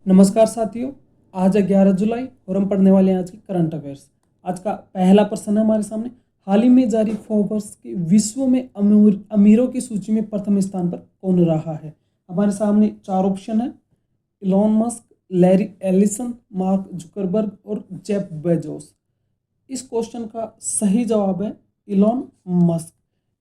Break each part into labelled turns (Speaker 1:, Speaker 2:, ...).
Speaker 1: नमस्कार साथियों। आज है 11 जुलाई और हम पढ़ने वाले हैं आज की करंट अफेयर्स। आज का पहला प्रश्न है हमारे सामने। हाल ही में जारी फोर्ब्स के विश्व में अमीरों की सूची में प्रथम स्थान पर कौन रहा है। हमारे सामने चार ऑप्शन है: Elon Musk, Larry Ellison, mark Zuckerberg और जेफ बेजोस। इस क्वेश्चन का सही जवाब है इलॉन मस्क।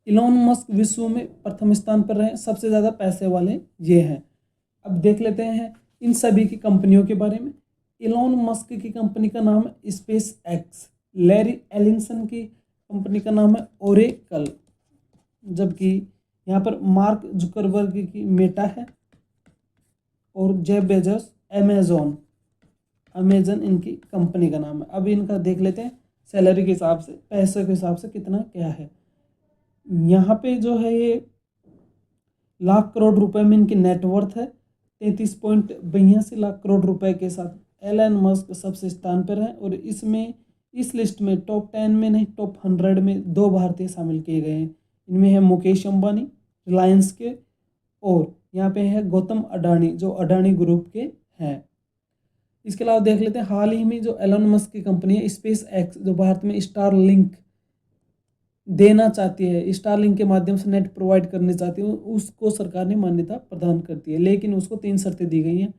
Speaker 1: इलॉन मस्क विश्व में प्रथम स्थान पर रहे, सबसे ज़्यादा पैसे वाले ये हैं। अब देख लेते हैं इन सभी की कंपनियों के बारे में। इलॉन मस्क की कंपनी का नाम है स्पेस एक्स, लैरी एलिसन की कंपनी का नाम है ओरेकल, जबकि यहाँ पर मार्क जुकरबर्ग की मेटा है और जेफ बेजोस अमेजोन इनकी कंपनी का नाम है। अब इनका देख लेते हैं सैलरी के हिसाब से, पैसे के हिसाब से कितना क्या है। यहाँ पे जो है ये लाख करोड़ रुपए में इनकी नेटवर्थ है। 33.82 लाख करोड़ रुपए के साथ एलन मस्क सबसे स्थान पर है और इसमें इस लिस्ट में टॉप 10 में नहीं, टॉप 100 में दो भारतीय शामिल किए गए हैं। इनमें है मुकेश अंबानी रिलायंस के, और यहाँ पे है गौतम अडानी जो अडानी ग्रुप के हैं। इसके अलावा देख लेते हैं हाल ही में जो एलन मस्क की कंपनी है स्पेस एक्स, जो भारत में स्टार लिंक देना चाहती है, स्टारलिंक के माध्यम से नेट प्रोवाइड करनी चाहती है, उसको सरकार ने मान्यता प्रदान करती है, लेकिन उसको 3 शर्तें दी गई हैं।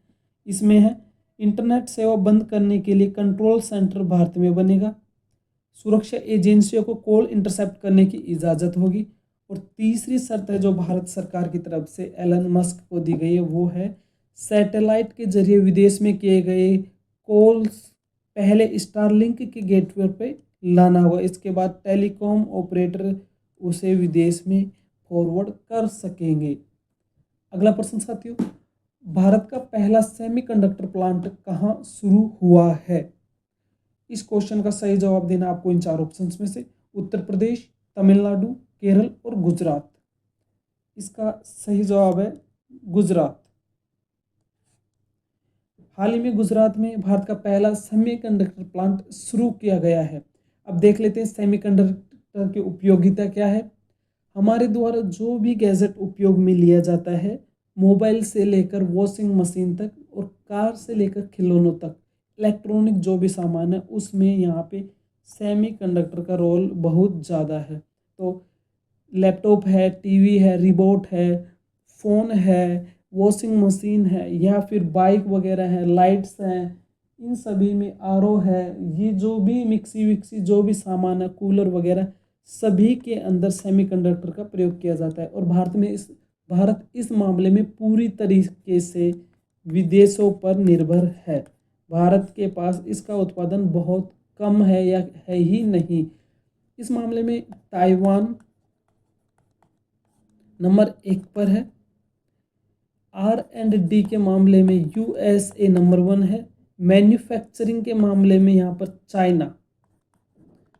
Speaker 1: इसमें है इंटरनेट सेवा बंद करने के लिए कंट्रोल सेंटर भारत में बनेगा, सुरक्षा एजेंसियों को कॉल इंटरसेप्ट करने की इजाज़त होगी, और तीसरी शर्त है जो भारत सरकार की तरफ से एलन मस्क को दी गई है, वो है सैटेलाइट के जरिए विदेश में किए गए कॉल्स पहले स्टारलिंक के गेटवे पे लाना होगा। इसके बाद टेलीकॉम ऑपरेटर उसे विदेश में फॉरवर्ड कर सकेंगे। अगला प्रश्न साथियों, भारत का पहला सेमीकंडक्टर प्लांट कहाँ शुरू हुआ है। इस क्वेश्चन का सही जवाब देना आपको इन चार ऑप्शंस में से उत्तर प्रदेश, तमिलनाडु, केरल और गुजरात। इसका सही जवाब है गुजरात। हाल ही में गुजरात में भारत का पहला सेमीकंडक्टर प्लांट शुरू किया गया है। अब देख लेते हैं सेमीकंडक्टर की उपयोगिता क्या है। हमारे द्वारा जो भी गैजेट उपयोग में लिया जाता है, मोबाइल से लेकर वॉशिंग मशीन तक और कार से लेकर खिलौनों तक, इलेक्ट्रॉनिक जो भी सामान है उसमें यहाँ पे सेमीकंडक्टर का रोल बहुत ज़्यादा है। तो लैपटॉप है, टीवी है, रिमोट है, फ़ोन है, वॉशिंग मशीन है, या फिर बाइक वगैरह है, लाइट्स हैं, इन सभी में आरओ है, ये जो भी मिक्सी विक्सी जो भी सामान है, कूलर वगैरह, सभी के अंदर सेमीकंडक्टर का प्रयोग किया जाता है। और भारत इस मामले में पूरी तरीके से विदेशों पर निर्भर है। भारत के पास इसका उत्पादन बहुत कम है या है ही नहीं। इस मामले में ताइवान नंबर 1 पर है। R&D के मामले में USA नंबर 1 है। मैन्युफैक्चरिंग के मामले में यहाँ पर चाइना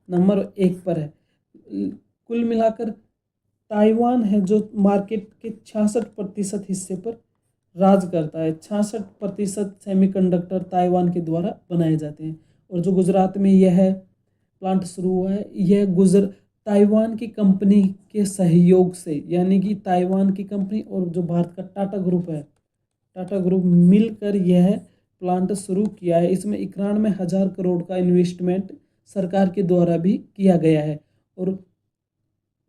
Speaker 1: नंबर 1 पर है। कुल मिलाकर ताइवान है जो मार्केट के 66% हिस्से पर राज करता है। 66% सेमीकंडक्टर ताइवान के द्वारा बनाए जाते हैं। और जो गुजरात में यह प्लांट शुरू हुआ है, यह ताइवान की कंपनी के सहयोग से, यानी कि ताइवान की कंपनी और जो भारत का टाटा ग्रुप है, टाटा ग्रुप मिलकर यह प्लांट शुरू किया है। इसमें 91,000 करोड़ का इन्वेस्टमेंट सरकार के द्वारा भी किया गया है और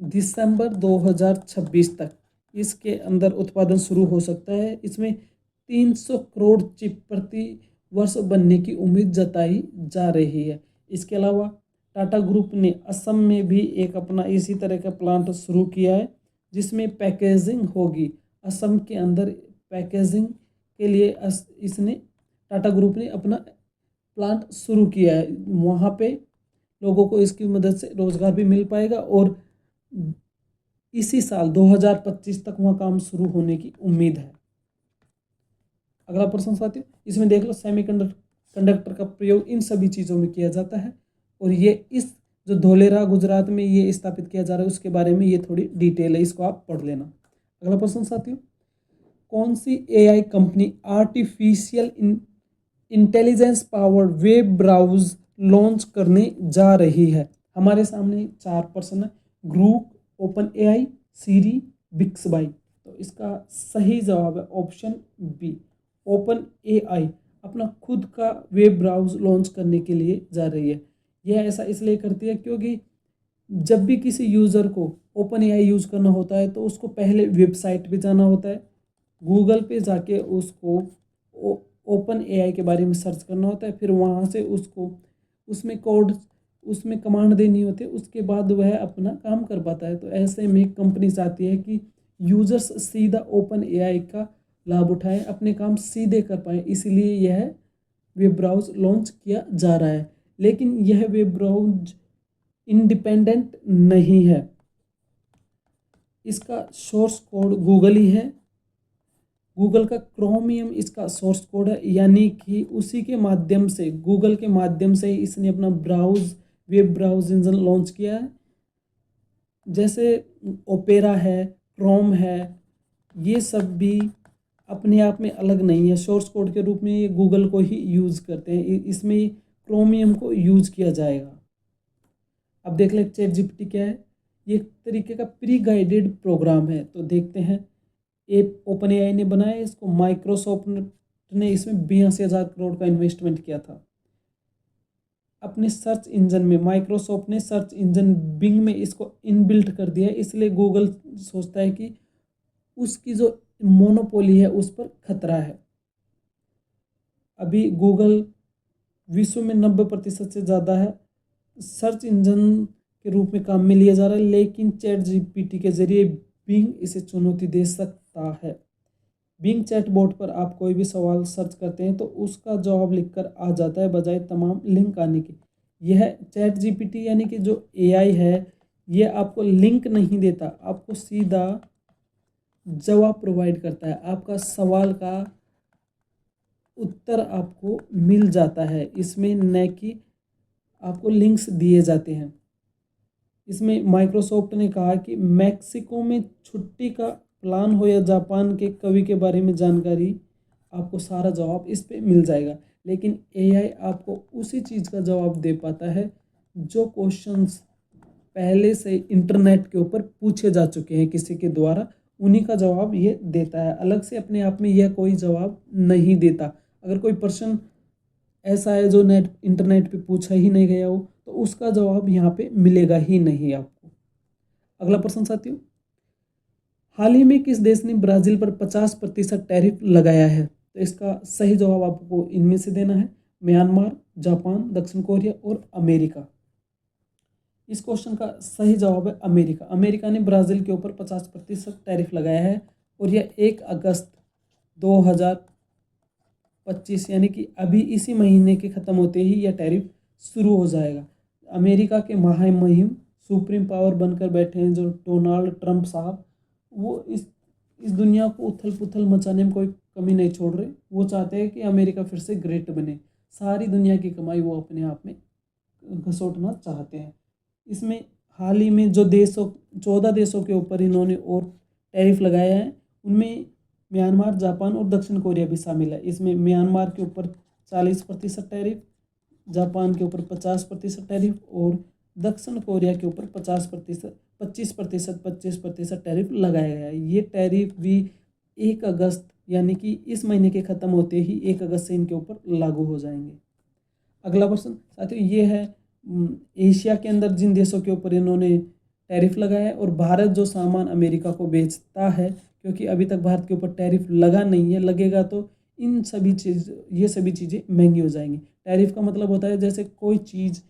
Speaker 1: दिसंबर 2026 तक इसके अंदर उत्पादन शुरू हो सकता है। इसमें 300 करोड़ चिप प्रति वर्ष बनने की उम्मीद जताई जा रही है। इसके अलावा टाटा ग्रुप ने असम में भी एक अपना इसी तरह का प्लांट शुरू किया है जिसमें पैकेजिंग होगी। असम के अंदर पैकेजिंग के लिए इसने टाटा ग्रुप ने अपना प्लांट शुरू किया है। वहाँ पे लोगों को इसकी मदद से रोज़गार भी मिल पाएगा और इसी साल 2025 तक वहाँ काम शुरू होने की उम्मीद है। अगला प्रश्न साथियों, इसमें देख लो सेमीकंडक्टर का प्रयोग इन सभी चीज़ों में किया जाता है और ये इस जो धोलेरा गुजरात में ये स्थापित किया जा रहा है उसके बारे में ये थोड़ी डिटेल है, इसको आप पढ़ लेना। अगला प्रश्न साथियों, कौन सी AI company artificial intelligence powered web browse launch करने जा रही है। हमारे सामने 4 प्रश्न है: Grok, open AI, Siri, Bixby. तो इसका सही जवाब है ऑप्शन बी, ओपन AI। अपना खुद का वेब ब्राउज लॉन्च करने के लिए जा रही है। यह ऐसा इसलिए करती है क्योंकि जब भी किसी यूज़र को ओपन एआई यूज़ करना होता है तो उसको पहले वेबसाइट पे जाना होता है, गूगल पे जाके उसको ओपन एआई के बारे में सर्च करना होता है, फिर वहाँ से उसको उसमें कोड उसमें कमांड देनी होती है, उसके बाद वह अपना काम कर पाता है। तो ऐसे में कंपनी चाहती है कि यूज़र्स सीधा ओपन एआई का लाभ उठाएं, अपने काम सीधे कर पाएँ, इसलिए यह वेब ब्राउज लॉन्च किया जा रहा है। लेकिन यह वेब ब्राउज इंडिपेंडेंट नहीं है, इसका सोर्स कोड गूगल ही है। गूगल का क्रोमियम इसका सोर्स कोड है, यानी कि उसी के माध्यम से, गूगल के माध्यम से ही इसने अपना वेब ब्राउज इंजन लॉन्च किया है। जैसे ओपेरा है, क्रोम है, ये सब भी अपने आप में अलग नहीं है, सोर्स कोड के रूप में ये गूगल को ही यूज़ करते हैं, इसमें क्रोमियम को यूज़ किया जाएगा। अब देख लें चैट जीपीटी क्या है। ये एक तरीके का प्री गाइडेड प्रोग्राम है। तो देखते हैं, एक ओपन एआई ने बनाया, इसको माइक्रोसॉफ्ट ने इसमें 82,000 करोड़ का इन्वेस्टमेंट किया था। अपने सर्च इंजन में माइक्रोसॉफ्ट ने सर्च इंजन बिंग में इसको इनबिल्ट कर दिया है, इसलिए गूगल सोचता है कि उसकी जो मोनोपोली है उस पर खतरा है। अभी गूगल विश्व में 90% से ज़्यादा है सर्च इंजन के रूप में काम में लिया जा रहा है, लेकिन चैट जीपीटी के जरिए बिंग इसे चुनौती दे सकता है। बिंग चैटबॉट पर आप कोई भी सवाल सर्च करते हैं तो उसका जवाब लिखकर आ जाता है, बजाय तमाम लिंक आने के। यह चैट जीपीटी यानी कि जो एआई है, ये आपको लिंक नहीं देता, आपको सीधा जवाब प्रोवाइड करता है, आपका सवाल का उत्तर आपको मिल जाता है, इसमें न कि आपको लिंक्स दिए जाते हैं। इसमें माइक्रोसॉफ्ट ने कहा कि मैक्सिको में छुट्टी का प्लान हो या जापान के कवि के बारे में जानकारी, आपको सारा जवाब इस पे मिल जाएगा। लेकिन एआई आपको उसी चीज़ का जवाब दे पाता है जो क्वेश्चंस पहले से इंटरनेट के ऊपर पूछे जा चुके हैं किसी के द्वारा, उन्हीं का जवाब ये देता है। अलग से अपने आप में यह कोई जवाब नहीं देता। अगर कोई प्रश्न ऐसा है जो इंटरनेट पे पूछा ही नहीं गया हो तो उसका जवाब यहाँ पे मिलेगा ही नहीं आपको। अगला प्रश्न साथियों, हाल ही में किस देश ने ब्राज़ील पर 50% टैरिफ लगाया है? तो इसका सही जवाब आपको इनमें से देना है, म्यांमार, जापान, दक्षिण कोरिया और अमेरिका। इस क्वेश्चन का सही जवाब है अमेरिका। अमेरिका ने ब्राज़ील के ऊपर 50% टैरिफ लगाया है और यह 1 अगस्त 2025 यानी कि अभी इसी महीने के ख़त्म होते ही यह टैरिफ शुरू हो जाएगा। अमेरिका के महामहिम सुप्रीम पावर बनकर बैठे हैं जो डोनाल्ड ट्रंप साहब, वो इस दुनिया को उथल पुथल मचाने में कोई कमी नहीं छोड़ रहे। वो चाहते हैं कि अमेरिका फिर से ग्रेट बने, सारी दुनिया की कमाई वो अपने आप में घसोटना चाहते हैं। इसमें हाल ही में जो 14 देशों के ऊपर इन्होंने और टैरिफ लगाया है, उनमें म्यांमार, जापान और दक्षिण कोरिया भी शामिल है। इसमें म्यांमार के ऊपर 40% टैरिफ, जापान के ऊपर 50% टैरिफ और दक्षिण कोरिया के ऊपर 25% टैरिफ लगाया गया है। ये टैरिफ भी 1 अगस्त यानी कि इस महीने के ख़त्म होते ही 1 अगस्त से इनके ऊपर लागू हो जाएंगे। अगला प्रश्न साथियों ये है, एशिया के अंदर जिन देशों के ऊपर इन्होंने टैरिफ लगाया है और भारत जो सामान अमेरिका को बेचता है, क्योंकि अभी तक भारत के ऊपर टैरिफ लगा नहीं है, लगेगा तो ये सभी चीज़ें महंगी हो जाएंगी। टैरिफ का मतलब होता है जैसे कोई चीज़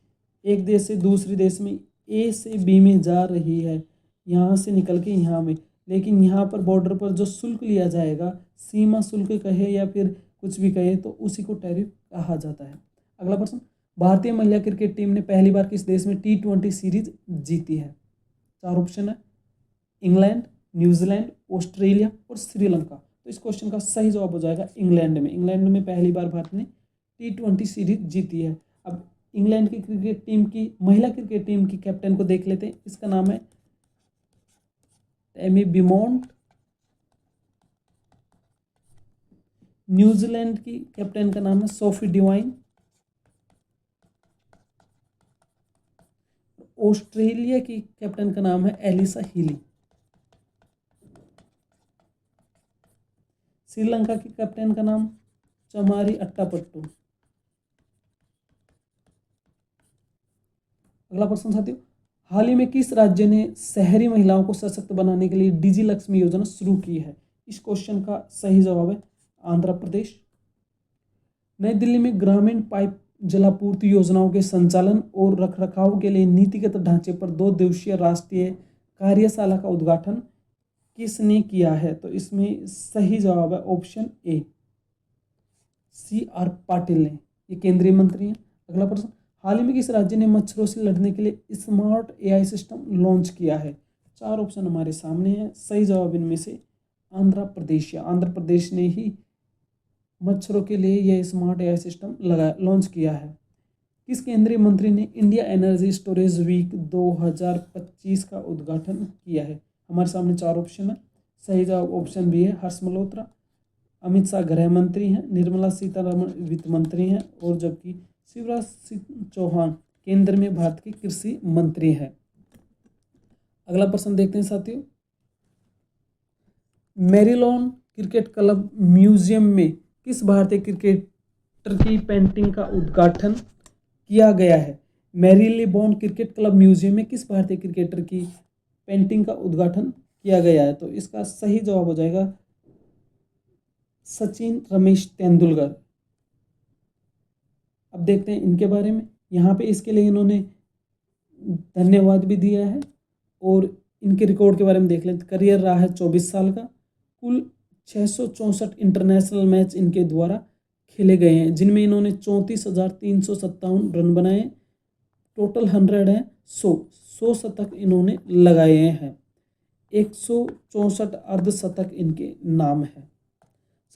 Speaker 1: एक देश से दूसरे देश में ए से बी में जा रही है, यहाँ से निकल के यहाँ में, लेकिन यहाँ पर बॉर्डर पर जो शुल्क लिया जाएगा, सीमा शुल्क कहे या फिर कुछ भी कहे, तो उसी को टैरिफ कहा जाता है। अगला प्रश्न, भारतीय महिला क्रिकेट टीम ने पहली बार किस देश में T20 सीरीज जीती है? 4 ऑप्शन है, इंग्लैंड, न्यूजीलैंड, ऑस्ट्रेलिया और श्रीलंका। तो इस क्वेश्चन का सही जवाब हो जाएगा इंग्लैंड में। इंग्लैंड में पहली बार भारत ने T20 सीरीज जीती है। अब इंग्लैंड की क्रिकेट टीम की महिला क्रिकेट टीम की कैप्टन को देख लेते हैं। इसका नाम है एमी बिमोंट। न्यूजीलैंड की कैप्टन का नाम है सोफी डिवाइन। ऑस्ट्रेलिया की कैप्टन का नाम है एलिसा हीली। श्रीलंका की कैप्टन का नाम चमारी अट्टापट्टू। अगला प्रश्न साथियों, हाल ही में किस राज्य ने शहरी महिलाओं को सशक्त बनाने के लिए डिजी लक्ष्मी योजना शुरू की है? इस क्वेश्चन का सही जवाब है आंध्र प्रदेश। नई दिल्ली में ग्रामीण पाइप जलापूर्ति योजनाओं के संचालन और रखरखाव के लिए नीतिगत ढांचे पर 2 दिवसीय राष्ट्रीय कार्यशाला का उद्घाटन किसने किया है? तो इसमें सही जवाब है ऑप्शन ए, CR पाटिल ने, ये केंद्रीय मंत्री हैं। अगला प्रश्न, हाल ही में किस राज्य ने मच्छरों से लड़ने के लिए स्मार्ट AI सिस्टम लॉन्च किया है? 4 ऑप्शन हमारे सामने हैं, सही जवाब इनमें से आंध्र प्रदेश, या आंध्र प्रदेश ने ही मच्छरों के लिए यह स्मार्ट AI सिस्टम लॉन्च किया है। किस केंद्रीय मंत्री ने इंडिया एनर्जी स्टोरेज वीक 2025 का उद्घाटन किया है? हमारे सामने 4 ऑप्शन है, सही जवाब ऑप्शन बी है हर्ष मल्होत्रा। अमित शाह गृह मंत्री हैं, निर्मला सीतारमण वित्त मंत्री हैं, और जबकि शिवराज सिंह चौहान केंद्र में भारत के कृषि मंत्री हैं। अगला प्रश्न देखते हैं साथियों, मैरीलॉन क्रिकेट क्लब म्यूजियम में किस भारतीय क्रिकेटर की पेंटिंग का उद्घाटन किया गया है? मैरीलबॉन क्रिकेट क्लब म्यूजियम में किस भारतीय क्रिकेटर की पेंटिंग का उद्घाटन किया गया है? तो इसका सही जवाब हो जाएगा सचिन रमेश तेंदुलकर। अब देखते हैं इनके बारे में, यहाँ पे इसके लिए इन्होंने धन्यवाद भी दिया है, और इनके रिकॉर्ड के बारे में देख लें। करियर रहा है 24 साल का, कुल 664 इंटरनेशनल मैच इनके द्वारा खेले गए हैं, जिनमें इन्होंने 34,357 रन बनाए, टोटल 100 हैं, 100 शतक इन्होंने लगाए हैं, 164 अर्धशतक इनके नाम है।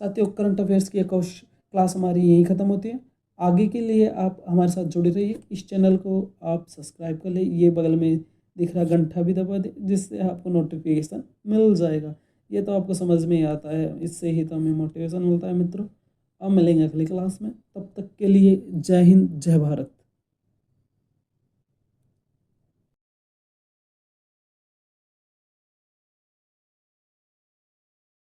Speaker 1: साथियों, करंट अफेयर्स की एक क्लास हमारी यहीं ख़त्म होती है। आगे के लिए आप हमारे साथ जुड़े रहिए, इस चैनल को आप सब्सक्राइब कर ले, ये बगल में दिख रहा घंटा भी दबा दे, जिससे आपको नोटिफिकेशन मिल जाएगा। ये तो आपको समझ में ही आता है, इससे ही तो हमें मोटिवेशन मिलता है मित्रों। अब मिलेंगे अगली क्लास में, तब तक के लिए जय हिंद जय भारत।